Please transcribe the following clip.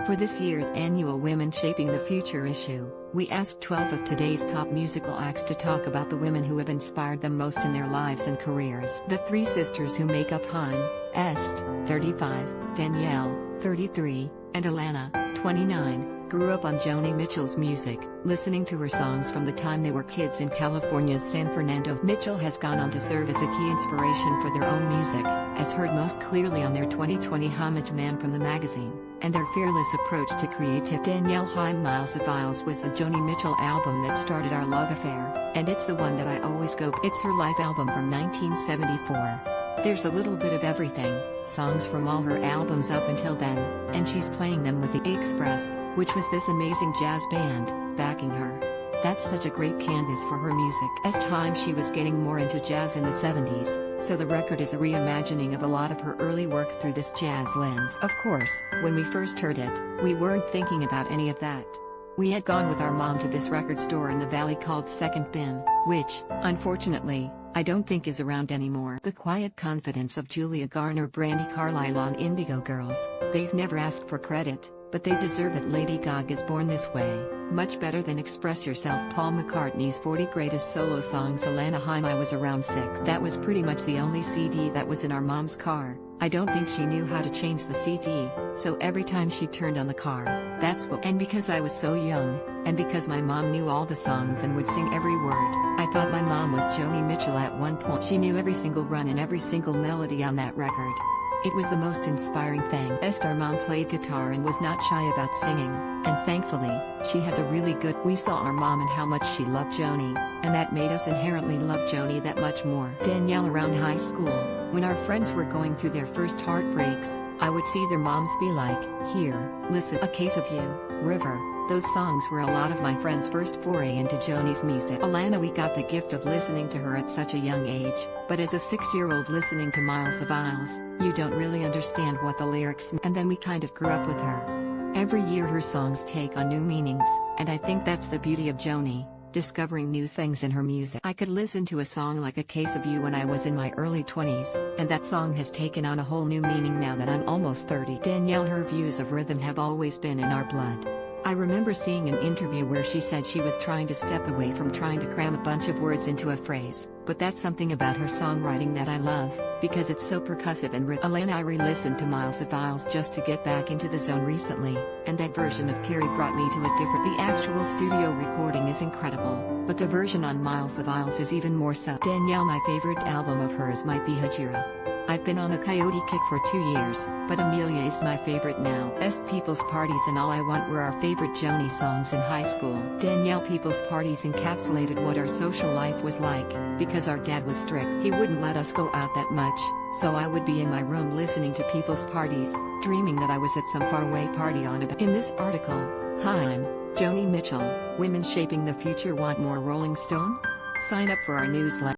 For this year's annual Women Shaping the Future issue, we asked 12 of today's top musical acts to talk about the women who have inspired them most in their lives and careers. The three sisters who make up Haim, Este, 35, Danielle, 33, and Alana, 29, grew up on Joni Mitchell's music, listening to her songs from the time they were kids in California's San Fernando. Mitchell has gone on to serve as a key inspiration for their own music, as heard most clearly on their 2020 homage Man from the magazine, and their fearless approach to creativity. Danielle Haim Miles of Isles was the Joni Mitchell album that started our love affair, and it's the one that I always go. It's her live album from 1974. There's a little bit of everything, songs from all her albums up until then, and she's playing them with the Express, which was this amazing jazz band, backing her. That's such a great canvas for her music. Este Haim She was getting more into jazz in the 70s, so the record is a reimagining of a lot of her early work through this jazz lens. Of course, when we first heard it, we weren't thinking about any of that. We had gone with our mom to this record store in the valley called Second Bin, which, unfortunately, I don't think is around anymore. The quiet confidence of Julia Garner, Brandi, Carlile on Indigo Girls. They've never asked for credit, but they deserve it. Lady Gaga's Born This Way, much better than Express Yourself. Paul McCartney's 40 Greatest Solo Songs. Alana Haim I Was Around 6. That was pretty much the only CD that was in our mom's car. I don't think she knew how to change the CD, so every time she turned on the car, that's what. And because I was so young, and because my mom knew all the songs and would sing every word, I thought my mom was Joni Mitchell at one point. She knew every single run and every single melody on that record. It was the most inspiring thing. Our mom played guitar and was not shy about singing, and thankfully, she has a really good. We saw our mom and how much she loved Joni, and that made us inherently love Joni that much more. Danielle Around high school, when our friends were going through their first heartbreaks, I would see their moms be like, "Here, listen, A Case of You, River." Those songs were a lot of my friends' first foray into Joni's music. Alana We got the gift of listening to her at such a young age, but as a 6-year-old listening to Miles of Isles, you don't really understand what the lyrics mean. And then we kind of grew up with her. Every year her songs take on new meanings, and I think that's the beauty of Joni, discovering new things in her music. I could listen to a song like A Case of You when I was in my early 20s, and that song has taken on a whole new meaning now that I'm almost 30. Danielle Her views of rhythm have always been in our blood. I remember seeing an interview where she said she was trying to step away from trying to cram a bunch of words into a phrase, but that's something about her songwriting that I love, because it's so percussive and rich. Alana I re-listened to Miles of Isles just to get back into the zone recently, and that version of Carrie brought me to a different. The actual studio recording is incredible, but the version on Miles of Isles is even more so. Danielle, my favorite album of hers might be Hajira. I've been on a Coyote kick for 2 years, but Amelia is my favorite now. Est People's Parties and All I Want were our favorite Joni songs in high school. Danielle People's Parties encapsulated what our social life was like, because our dad was strict. He wouldn't let us go out that much, so I would be in my room listening to People's Parties, dreaming that I was at some faraway party on a. In this article, Haim, Joni Mitchell, Women Shaping the Future. Want more Rolling Stone? Sign up for our newsletter.